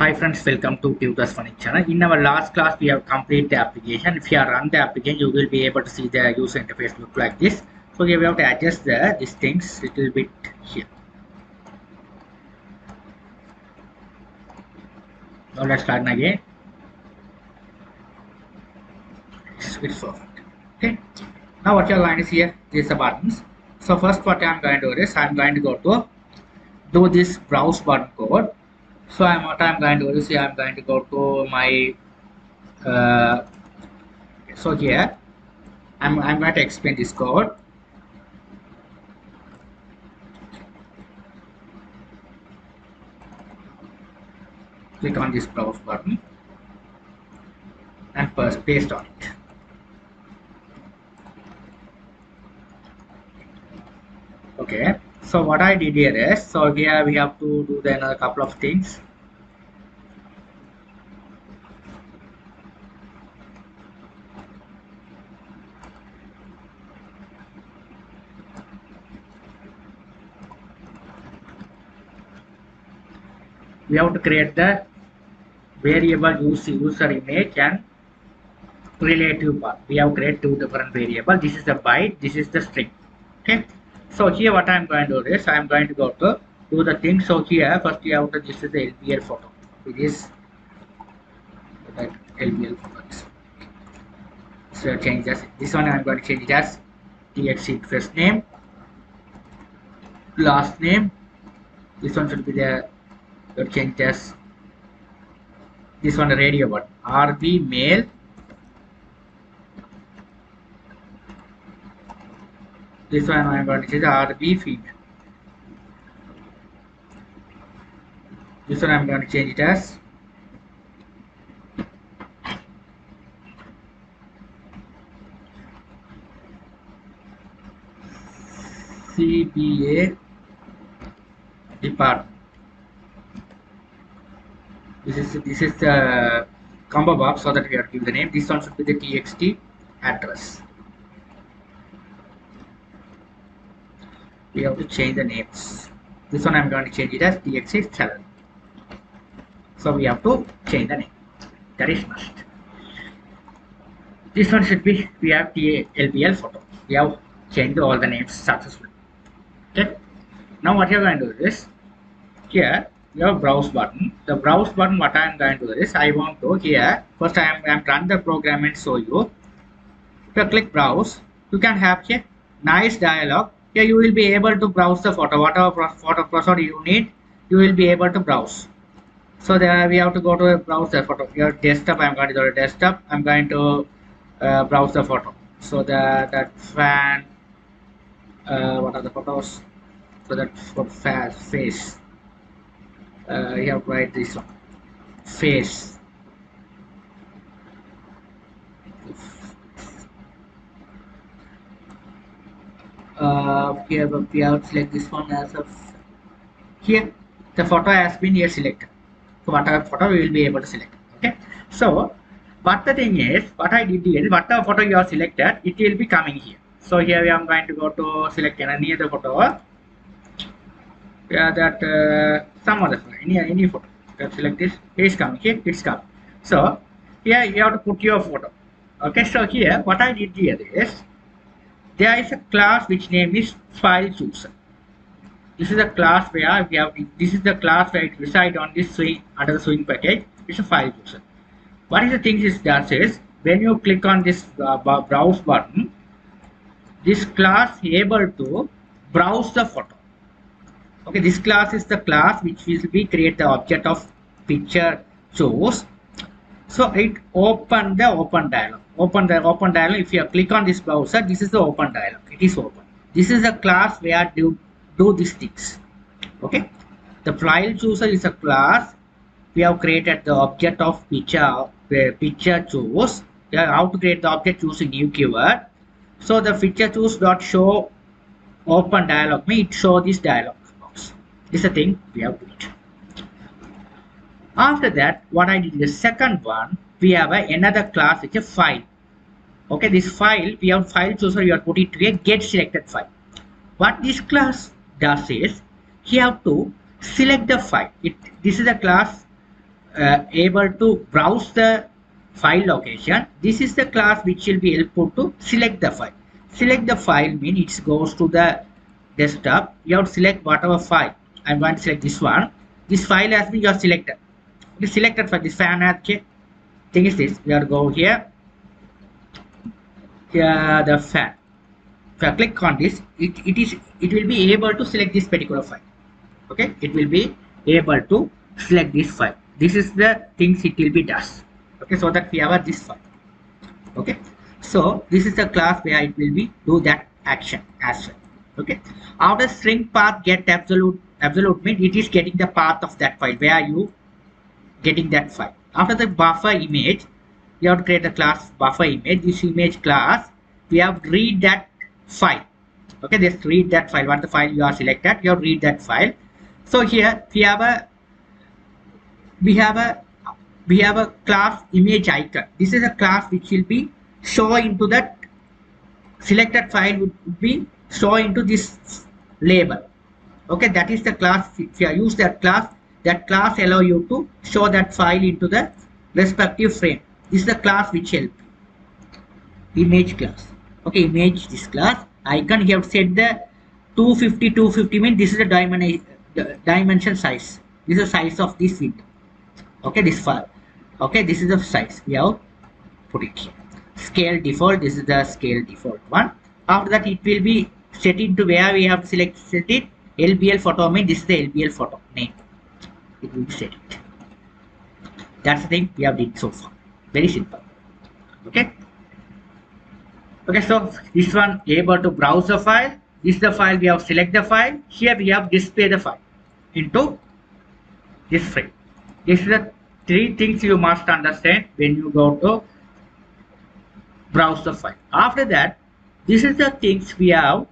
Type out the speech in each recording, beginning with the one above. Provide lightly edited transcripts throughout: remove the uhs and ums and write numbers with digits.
Hi friends, welcome to Tutors Funny channel. In our last class, we have completed the application. If you are run the application, you will be able to see the user interface look like this. So here we have to adjust these things little bit here. Now let's start again. It's perfect. Okay. Now what you're going to see here is the buttons. So first what I'm going to do is I'm going to go to do this browse button code. So what I'm going to do is here I'm going to go to my so here I'm going to explain this code. Click on this browse button and first paste on it. Okay, so what I did here is, so here we have to do then a couple of things. We have to create the variable user image and relative path. We have created two different variables. This is the byte, this is the string. Okay, so here what I'm going to do is I'm going to go to do the thing. So here first you have to, this is the LBL photo. It is that LBL photo. So change this one. I'm going to change it as txt first name, last name. This one should be the change as this one, the radio button, RB male, this one I'm going to change RB female, this one I'm going to change it as CBA department. This is the combo box, so that we have to give the name. This one should be the txt address. We have to change the names. This one I'm going to change it as txt salary. So we have to change the name. That is must. This one should be, we have LBL photo. We have changed all the names successfully. Okay. Now what you're going to do is here your browse button. The browse button, what I am going to do is I want to here first I am run the program and show you. If you click browse, you can have a nice dialog. Here you will be able to browse the photo, whatever photo processor you need, you will be able to browse. So there we have to go to browse the photo. Your desktop, I'm going to go to desktop. I'm going to browse the photo. So that fan, what are the photos? So that for face. You have to write this one, face. Here we have to select this one as a here the photo has been here selected. So whatever photo we will be able to select. Okay, so but the thing is what I did is whatever photo you have selected, it will be coming here. So here I am going to go to select any other photo. Yeah, that some other photo, any photo. Select this, it's coming here, it's coming. So here you have to put your photo. Okay, so here what I did here is there is a class which name is file chooser. This is a class where we have, this is the class where it resides on this swing under the swing package. It's a file chooser. What is the thing is that is when you click on this browse button, this class able to browse the photo. Okay, this class is the class which will be create the object of picture choose. So it open the open dialog. Open dialog. If you click on this browser, this is the open dialog. It is open. This is a class where do these things. Okay, the file chooser is a class we have created the object of picture choose. How to create the object using new keyword. So the picture choose dot show open dialog it show this dialog box. This is the thing we have to do. After that, what I did the second one, we have another class which is a file. Okay, this file we have file chooser, you are put it to a get selected file. What this class does is you have to select the file. This is a class able to browse the file location. This is the class which will be helpful to select the file. Select the file means it goes to the desktop. You have to select whatever file. I'm going to select this one. This file has been your selected. Okay, selected for this fan. Okay. Thing is this. We have to go here. Here the fan. If I click on this, it will be able to select this particular file. Okay, it will be able to select this file. This is the things it will be does. Okay, so that we have this file. Okay, so this is the class where it will be do that action as well. Okay, after string path get absolute means it is getting the path of that file where you getting that file. After the buffer image, you have to create a class buffer image. This image class, we have to read that file. Okay, just read that file. What the file you are selected, you have to read that file. So here we have a class image icon. This is a class which will be show into that selected file would be show into this label. Okay, that is the class. If you use that class allow you to show that file into the respective frame. This is the class which help image class. Okay, image this class icon. You have set the 250 means this is the dimension size. This is the size of this window. Okay, this file. Okay, this is the size. We have put it here. Scale default. This is the scale default one. After that, it will be set into where we have set it. LBL photo means this is the LBL photo name. It will be set it. That's the thing we have did so far. Very simple. Okay. Okay, so this one able to browse the file. This is the file we have select the file. Here we have display the file into this frame. This is the three things you must understand when you go to browse the file. After that, this is the things we have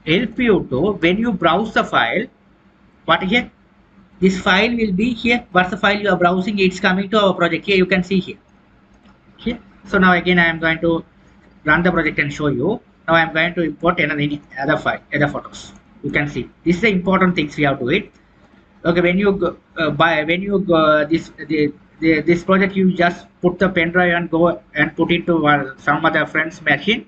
help you to when you browse the file. What here? This file will be here. What's the file you are browsing? It's coming to our project. Here you can see here. Okay. So now again I am going to run the project and show you. Now I am going to import other file, other photos. You can see this is the important things we have to do it. Okay, when you go, this project, you just put the pen drive and go and put it to some other friend's machine.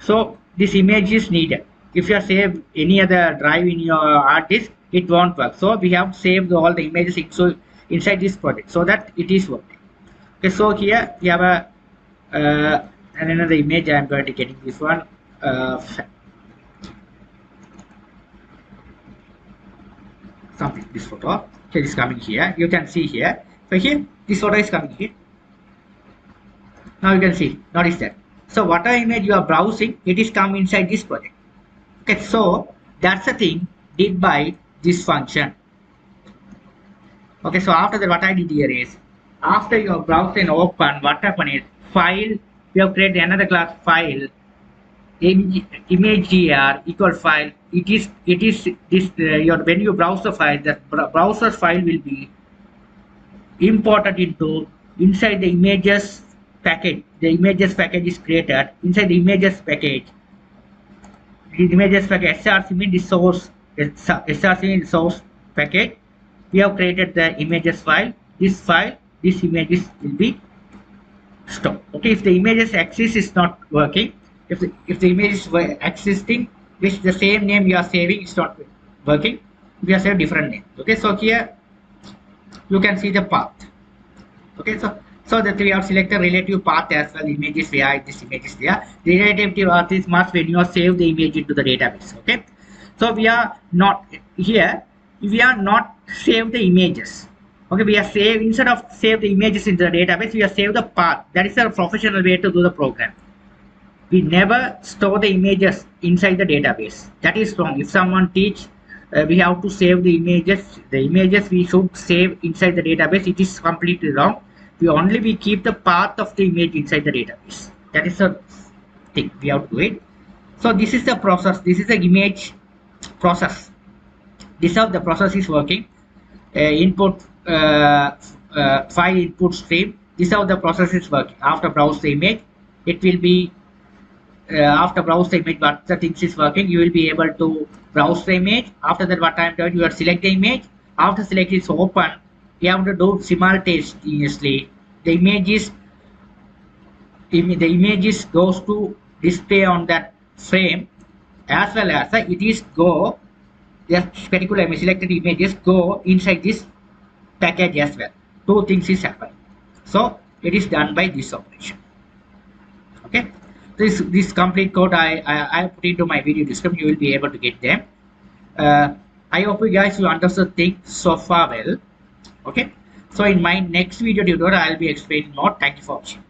So this image is needed. If you save any other drive in your hard disk, it won't work. So we have saved all the images inside this project so that it is working. Okay, so here we have another image. I am going to get this one. Something this photo. Okay, is coming here. You can see here. So here this photo is coming here. Now you can see. Notice that. So whatever image you are browsing, it is come inside this project. Okay, so that's the thing did by this function. Okay, so after that, what I did here is after your browser and open, what happened is file. We have created another class file. Image here equal file. It is this when you browse the file, the browser file will be imported into inside the images package. The images package is created inside the images package. The images package src means the source. Src means source package. We have created the images file. This images will be stored. Okay, if the images axis is not working, if the images were existing, which the same name you are saving is not working, we are saving different name. Okay, so here you can see the path. Okay, so that we have selected relative path as well. Images where this image is there. The relative path is must when you save the image into the database. Okay, so we are not here. We are not save the images. Okay, we are save instead of save the images into the database. We are save the path. That is a professional way to do the program. We never store the images inside the database. That is wrong. If someone teach we have to save the images we should save inside the database, it is completely wrong. We keep the path of the image inside the database. That is the thing we have to do it. So this is the process. This is the image process. This is how the process is working. Input file input stream. This is how the process is working. After browse the image, it will be after browse the image, what the things is working, you will be able to browse the image. After that, what I am doing, you will select the image. After select is open. you have to do simultaneously. The images goes to display on that frame, as well as it is go, this particular selected images go inside this package as well. Two things is happening. So it is done by this operation. Okay. This complete code I put into my video description. You will be able to get them. I hope you guys will understand things so far well. Okay. So in my next video tutorial, I will be explaining more. Thank you for watching.